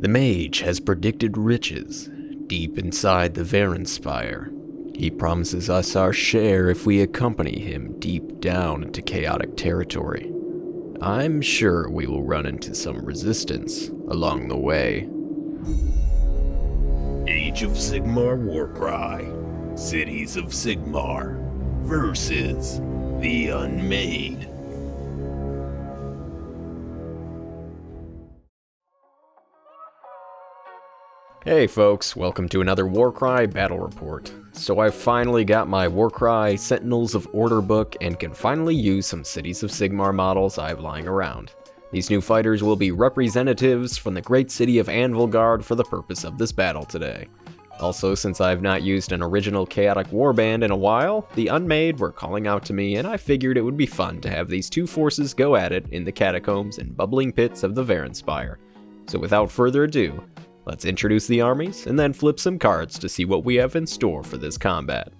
The mage has predicted riches deep inside the Varanspire. He promises us our share if we accompany him deep down into chaotic territory. I'm sure we will run into some resistance along the way. Age of Sigmar Warcry, Cities of Sigmar versus the Unmade. Hey folks, welcome to another Warcry battle report. So I finally got my Warcry Sentinels of Order book and can finally use some Cities of Sigmar models I have lying around. These new fighters will be representatives from the great city of Anvilguard for the purpose of this battle today. Also, since I have not used an original chaotic warband in a while, the Unmade were calling out to me and I figured it would be fun to have these two forces go at it in the catacombs and bubbling pits of the Varanspire. So without further ado, let's introduce the armies and then flip some cards to see what we have in store for this combat.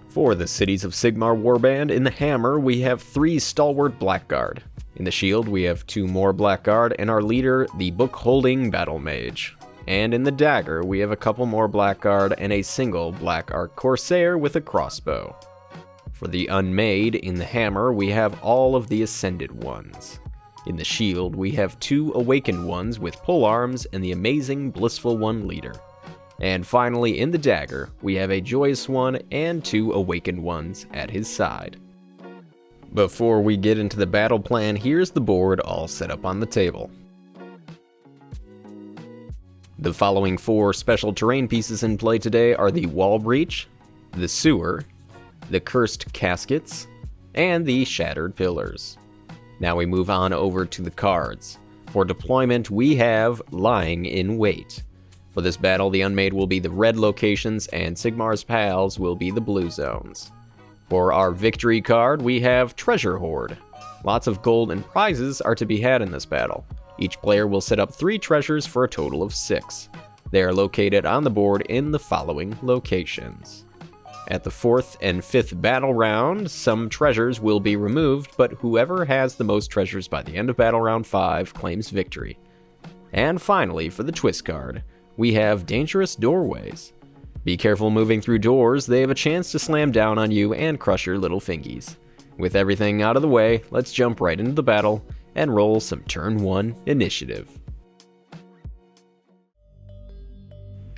For the Cities of Sigmar warband, in the hammer we have 3 stalwart blackguard. In the shield we have 2 more blackguard and our leader, the book-holding battle mage. And in the dagger we have a couple more blackguard and a single black arc corsair with a crossbow. For the Unmade, in the hammer we have all of the ascended ones. In the shield, we have 2 awakened ones with polearms and the amazing blissful one leader. And finally, in the dagger, we have a joyous one and 2 awakened ones at his side. Before we get into the battle plan, here's the board all set up on the table. The following 4 special terrain pieces in play today are the Wall Breach, the Sewer, the Cursed Caskets, and the Shattered Pillars. Now we move on over to the cards. For deployment, we have Lying in Wait. For this battle, the Unmade will be the red locations and Sigmar's pals will be the blue zones. For our victory card, we have Treasure Hoard. Lots of gold and prizes are to be had in this battle. Each player will set up 3 treasures for a total of 6. They are located on the board in the following locations. At the 4th and 5th battle round, some treasures will be removed, but whoever has the most treasures by the end of battle round 5 claims victory. And finally, for the twist card, we have Dangerous Doorways. Be careful moving through doors, they have a chance to slam down on you and crush your little fingies. With everything out of the way, let's jump right into the battle and roll some turn 1 initiative.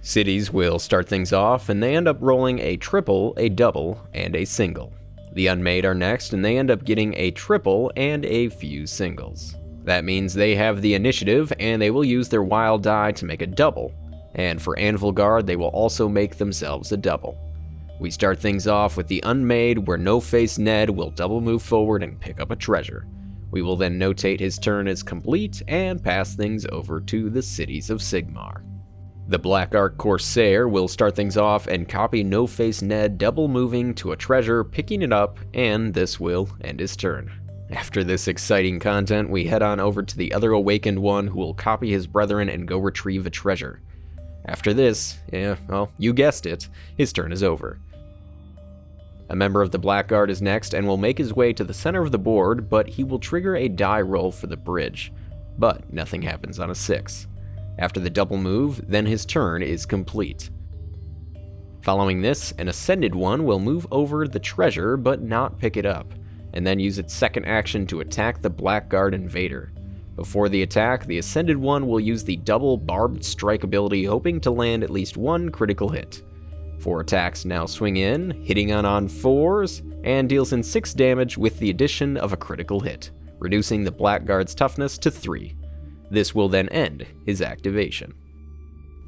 Cities will start things off, and they end up rolling a triple, a double, and a single. The Unmade are next, and they end up getting a triple and a few singles. That means they have the initiative, and they will use their wild die to make a double. And for Anvilguard, they will also make themselves a double. We start things off with the Unmade, where No-Face Ned will double move forward and pick up a treasure. We will then notate his turn as complete, and pass things over to the Cities of Sigmar. The Black Arc Corsair will start things off and copy No-Face Ned double moving to a treasure, picking it up, and this will end his turn. After this exciting content, we head on over to the other awakened one who will copy his brethren and go retrieve a treasure. After this, you guessed it, his turn is over. A member of the Blackguard is next and will make his way to the center of the board, but he will trigger a die roll for the bridge. But nothing happens on a 6. After the double move, then his turn is complete. Following this, an ascended one will move over the treasure but not pick it up, and then use its second action to attack the Blackguard invader. Before the attack, the ascended one will use the double barbed strike ability, hoping to land at least 1 critical hit. 4 attacks now swing in, hitting on 4s, and deals in 6 damage with the addition of a critical hit, reducing the Blackguard's toughness to 3. This will then end his activation.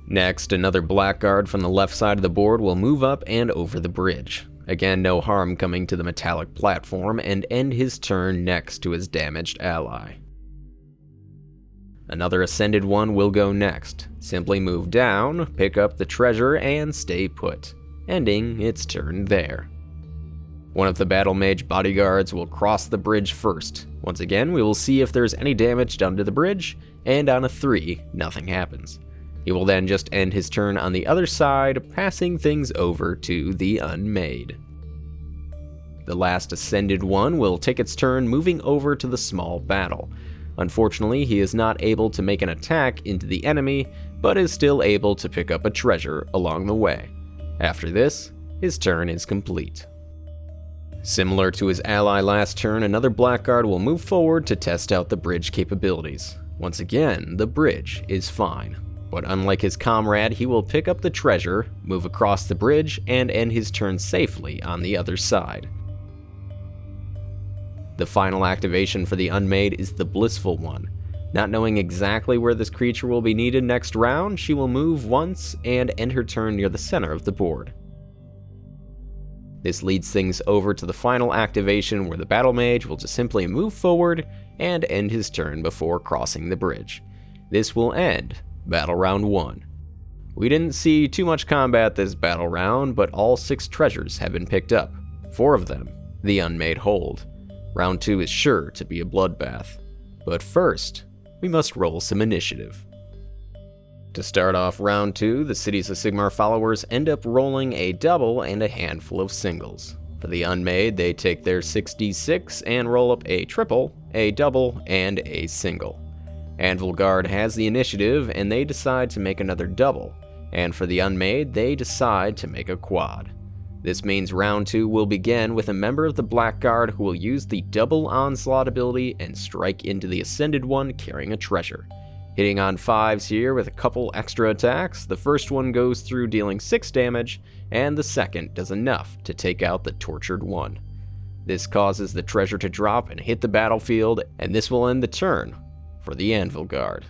Next, another Blackguard from the left side of the board will move up and over the bridge. Again, no harm coming to the metallic platform, and end his turn next to his damaged ally. Another ascended one will go next. Simply move down, pick up the treasure, and stay put, ending its turn there. One of the Battle Mage bodyguards will cross the bridge first. Once again, we will see if there's any damage done to the bridge, and on a 3, nothing happens. He will then just end his turn on the other side, passing things over to the Unmade. The last ascended one will take its turn moving over to the small battle. Unfortunately, he is not able to make an attack into the enemy, but is still able to pick up a treasure along the way. After this, his turn is complete. Similar to his ally last turn, another Blackguard will move forward to test out the bridge capabilities. Once again, the bridge is fine, but unlike his comrade, he will pick up the treasure, move across the bridge, and end his turn safely on the other side. The final activation for the Unmade is the Blissful One. Not knowing exactly where this creature will be needed next round, she will move once and end her turn near the center of the board. This leads things over to the final activation where the Battle Mage will just simply move forward and end his turn before crossing the bridge. This will end Battle Round 1. We didn't see too much combat this battle round, but all 6 treasures have been picked up. 4 of them, the Unmade hold. Round 2 is sure to be a bloodbath. But first, we must roll some initiative. To start off round 2, the Cities of Sigmar followers end up rolling a double and a handful of singles. For the Unmade, they take their 6d6 and roll up a triple, a double, and a single. Anvilguard has the initiative and they decide to make another double, and for the Unmade, they decide to make a quad. This means round 2 will begin with a member of the Blackguard who will use the double onslaught ability and strike into the Ascended one carrying a treasure. Hitting on 5s here with a couple extra attacks, the first one goes through dealing 6 damage, and the second does enough to take out the tortured one. This causes the treasure to drop and hit the battlefield, and this will end the turn for the Anvilguard.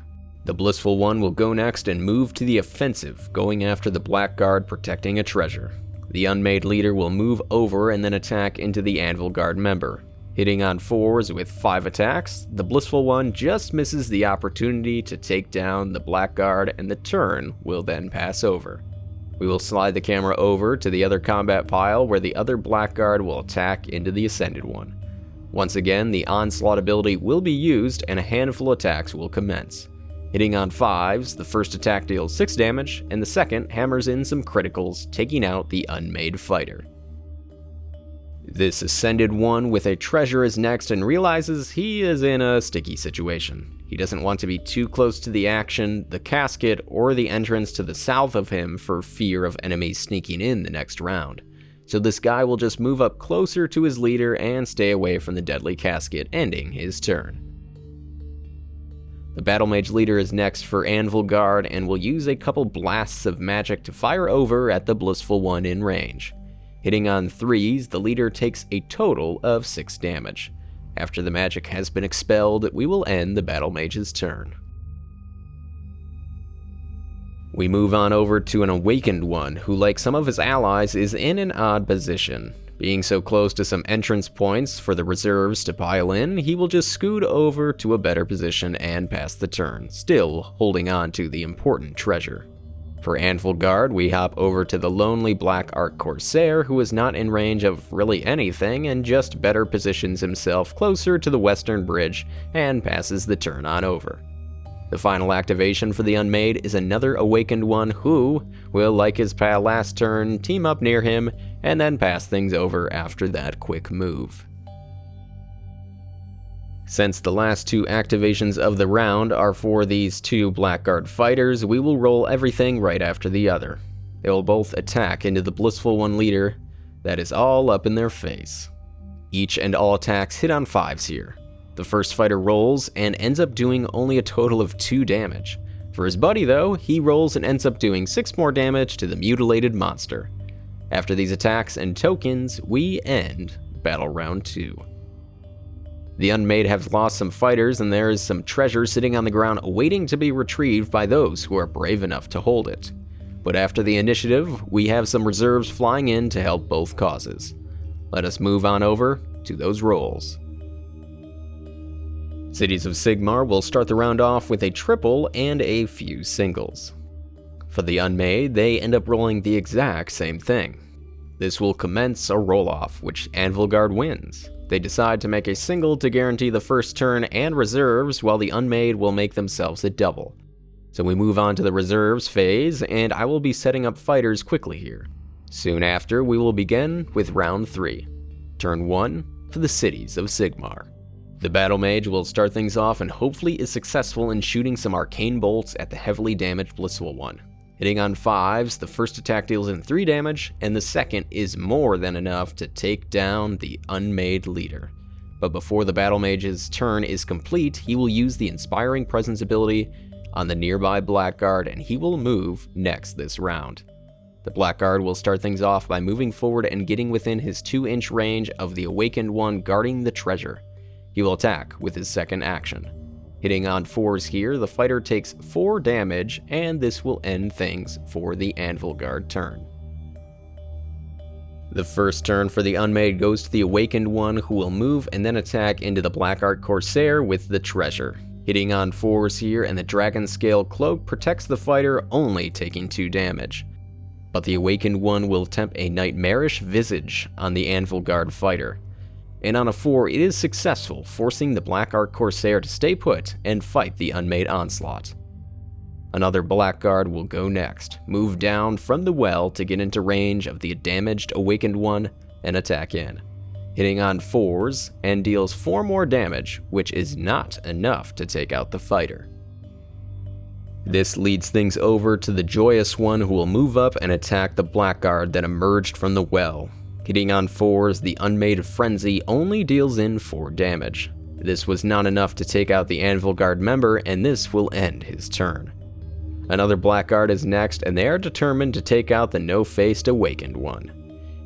The Blissful One will go next and move to the offensive, going after the Blackguard protecting a treasure. The Unmade leader will move over and then attack into the Anvilguard member. Hitting on 4s with 5 attacks, the Blissful One just misses the opportunity to take down the Blackguard and the turn will then pass over. We will slide the camera over to the other combat pile where the other Blackguard will attack into the Ascended one. Once again, the Onslaught ability will be used and a handful of attacks will commence. Hitting on 5s, the first attack deals 6 damage and the second hammers in some criticals, taking out the Unmade fighter. This Ascended one with a treasure is next and realizes he is in a sticky situation. He doesn't want to be too close to the action, the casket, or the entrance to the south of him for fear of enemies sneaking in the next round. So this guy will just move up closer to his leader and stay away from the deadly casket, ending his turn. The Battle Mage leader is next for Anvilguard and will use a couple blasts of magic to fire over at the Blissful One in range. Hitting on 3s, the leader takes a total of 6 damage. After the magic has been expelled, we will end the Battle Mage's turn. We move on over to an Awakened one, who like some of his allies is in an odd position. Being so close to some entrance points for the reserves to pile in, he will just scoot over to a better position and pass the turn, still holding on to the important treasure. For Anvilguard, we hop over to the lonely Black Ark Corsair who is not in range of really anything and just better positions himself closer to the western bridge and passes the turn on over. The final activation for the Unmade is another Awakened one who will, like his pal last turn, team up near him and then pass things over after that quick move. Since the last 2 activations of the round are for these 2 Blackguard fighters, we will roll everything right after the other. They will both attack into the Blissful One leader. That is all up in their face. Each and all attacks hit on 5s here. The first fighter rolls and ends up doing only a total of 2 damage. For his buddy though, he rolls and ends up doing 6 more damage to the mutilated monster. After these attacks and tokens, we end Battle Round 2. The Unmade have lost some fighters and there is some treasure sitting on the ground awaiting to be retrieved by those who are brave enough to hold it. But after the initiative, we have some reserves flying in to help both causes. Let us move on over to those rolls. Cities of Sigmar will start the round off with a triple and a few singles. For the Unmade, they end up rolling the exact same thing. This will commence a roll-off, which Anvilguard wins. They decide to make a single to guarantee the first turn and reserves, while the Unmade will make themselves a double. So we move on to the reserves phase, and I will be setting up fighters quickly here. Soon after, we will begin with round 3. Turn 1 for the Cities of Sigmar. The Battle Mage will start things off and hopefully is successful in shooting some arcane bolts at the heavily damaged Blissful one. Hitting on 5s, the first attack deals in 3 damage, and the second is more than enough to take down the Unmade leader. But before the Battle Mage's turn is complete, he will use the Inspiring Presence ability on the nearby Blackguard, and he will move next this round. The Blackguard will start things off by moving forward and getting within his 2-inch range of the Awakened one guarding the treasure. He will attack with his second action. Hitting on 4s here, the fighter takes 4 damage, and this will end things for the Anvilguard turn. The first turn for the Unmade goes to the Awakened one, who will move and then attack into the Black Art Corsair with the treasure. Hitting on 4s here, and the Dragon Scale Cloak protects the fighter, only taking 2 damage. But the Awakened one will attempt a Nightmarish Visage on the Anvilguard fighter. And on a 4, it is successful, forcing the Black Art Corsair to stay put and fight the Unmade onslaught. Another Blackguard will go next, move down from the well to get into range of the damaged Awakened one and attack in. Hitting on 4s and deals 4 more damage, which is not enough to take out the fighter. This leads things over to the Joyous one, who will move up and attack the Blackguard that emerged from the well. Hitting on 4s, the Unmade Frenzy only deals in 4 damage. This was not enough to take out the Anvilguard member, and this will end his turn. Another Blackguard is next, and they are determined to take out the no-faced Awakened one.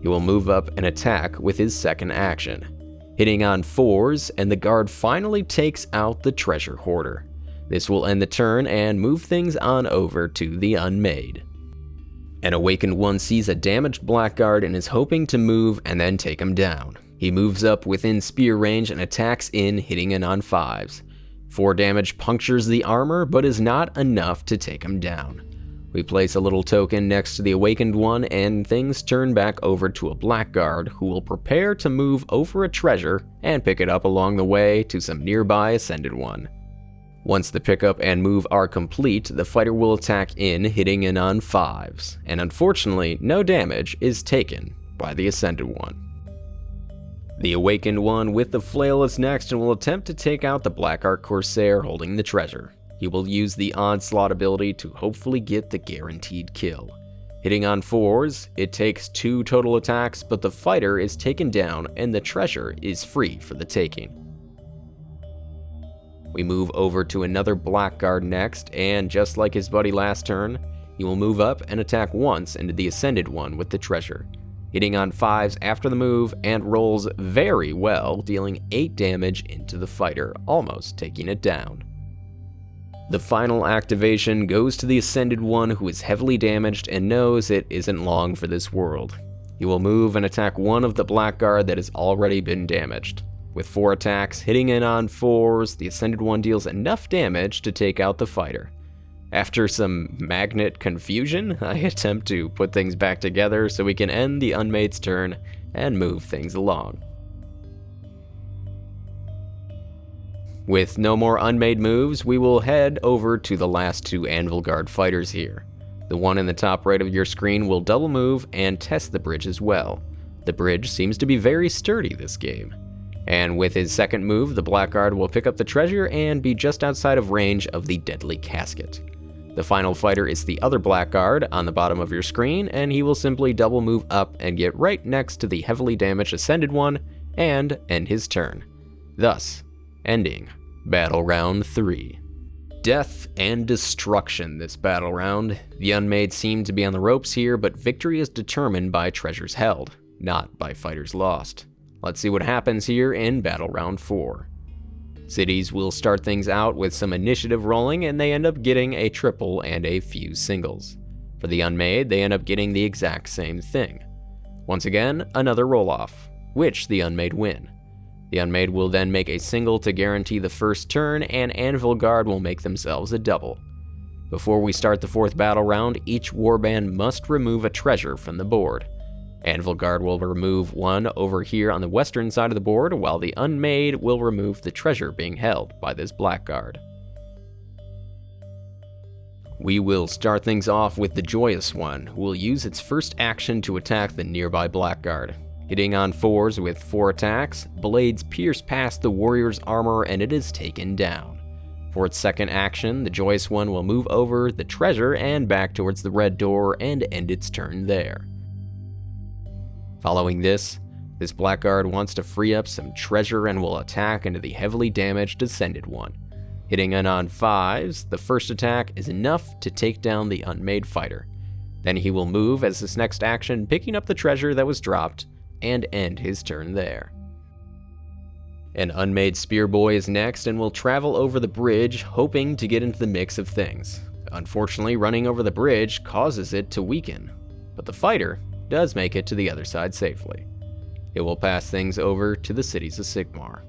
He will move up and attack with his second action. Hitting on 4s, and the guard finally takes out the Treasure Hoarder. This will end the turn and move things on over to the Unmade. An Awakened one sees a damaged Blackguard and is hoping to move and then take him down. He moves up within spear range and attacks in, hitting in on 5s. 4 damage punctures the armor, but is not enough to take him down. We place a little token next to the Awakened one, and things turn back over to a Blackguard, who will prepare to move over a treasure and pick it up along the way to some nearby Ascended one. Once the pickup and move are complete, the fighter will attack in, hitting in on 5s, and unfortunately, no damage is taken by the Ascended one. The Awakened one with the flail is next and will attempt to take out the Black Art Corsair holding the treasure. He will use the Onslaught ability to hopefully get the guaranteed kill. Hitting on 4s, it takes 2 total attacks, but the fighter is taken down and the treasure is free for the taking. We move over to another Blackguard next, and just like his buddy last turn, he will move up and attack once into the Ascended one with the treasure. Hitting on 5s after the move, and rolls very well, dealing 8 damage into the fighter, almost taking it down. The final activation goes to the Ascended one, who is heavily damaged and knows it isn't long for this world. He will move and attack one of the Blackguard that has already been damaged. With 4 attacks, hitting in on 4s, the Ascended one deals enough damage to take out the fighter. After some magnet confusion, I attempt to put things back together so we can end the Unmade's turn and move things along. With no more Unmade moves, we will head over to the last 2 Anvilguard fighters here. The one in the top right of your screen will double move and test the bridge as well. The bridge seems to be very sturdy this game. And with his second move, the Blackguard will pick up the treasure and be just outside of range of the deadly casket. The final fighter is the other Blackguard on the bottom of your screen, and he will simply double move up and get right next to the heavily damaged Ascended one and end his turn, thus ending Battle Round 3. Death and destruction this battle round. The Unmade seem to be on the ropes here, but victory is determined by treasures held, not by fighters lost. Let's see what happens here in Battle Round 4. Cities will start things out with some initiative rolling, and they end up getting a triple and a few singles. For the Unmade, they end up getting the exact same thing. Once again, another roll-off, which the Unmade win. The Unmade will then make a single to guarantee the first turn, and Anvilguard will make themselves a double. Before we start the 4th battle round, each warband must remove a treasure from the board. Anvilguard will remove one over here on the western side of the board, while the Unmade will remove the treasure being held by this Blackguard. We will start things off with the Joyous one, who will use its first action to attack the nearby Blackguard. Hitting on 4s with 4 attacks, blades pierce past the warrior's armor and it is taken down. For its second action, the Joyous One will move over the treasure and back towards the red door and end its turn there. Following this Blackguard wants to free up some treasure and will attack into the heavily damaged Ascended One. Hitting in on 5s, the first attack is enough to take down the Unmade fighter. Then he will move as his next action, picking up the treasure that was dropped, and end his turn there. An Unmade Spearboy is next and will travel over the bridge, hoping to get into the mix of things. Unfortunately, running over the bridge causes it to weaken, but the fighter does make it to the other side safely. It will pass things over to the Cities of Sigmar.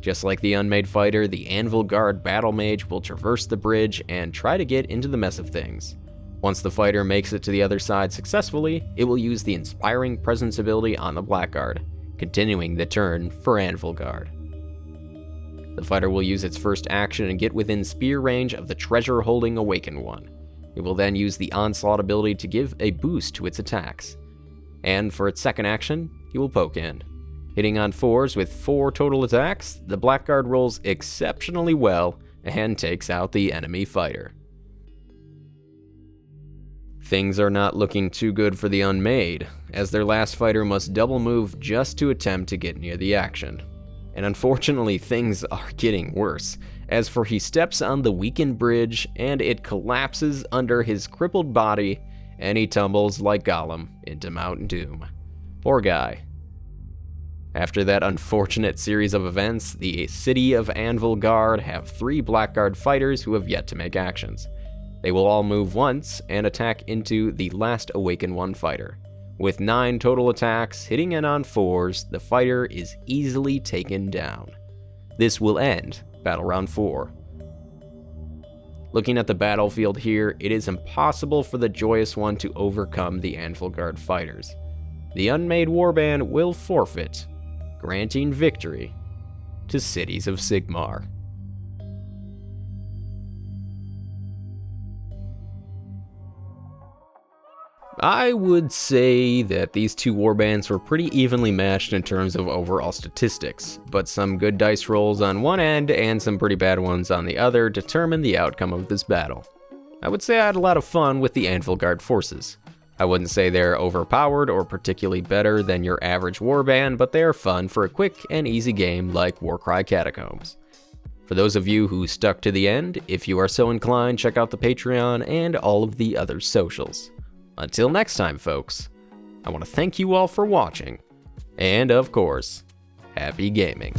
Just like the Unmade fighter, the Anvilguard battle mage will traverse the bridge and try to get into the mess of things. Once the fighter makes it to the other side successfully, it will use the Inspiring Presence ability on the Blackguard, continuing the turn for Anvilguard. The fighter will use its first action and get within spear range of the treasure-holding Awakened One. It will then use the Onslaught ability to give a boost to its attacks. And for its second action, he will poke in. Hitting on 4s with 4 total attacks, the Blackguard rolls exceptionally well and takes out the enemy fighter. Things are not looking too good for the Unmade, as their last fighter must double move just to attempt to get near the action. And unfortunately, things are getting worse, as for he steps on the weakened bridge and it collapses under his crippled body and he tumbles like Gollum into Mount Doom. Poor guy. After that unfortunate series of events, the City of Anvilguard have 3 Blackguard fighters who have yet to make actions. They will all move once and attack into the last Awakened One fighter. With 9 total attacks, hitting in on 4s, the fighter is easily taken down. This will end Battle Round 4. Looking at the battlefield here, it is impossible for the Joyous One to overcome the Anvilguard fighters. The Unmade Warband will forfeit, granting victory to Cities of Sigmar. I would say that these two warbands were pretty evenly matched in terms of overall statistics, but some good dice rolls on one end and some pretty bad ones on the other determined the outcome of this battle. I would say I had a lot of fun with the Anvilguard forces. I wouldn't say they're overpowered or particularly better than your average warband, but they are fun for a quick and easy game like Warcry Catacombs. For those of you who stuck to the end, if you are so inclined, check out the Patreon and all of the other socials. Until next time, folks, I want to thank you all for watching, and of course, happy gaming.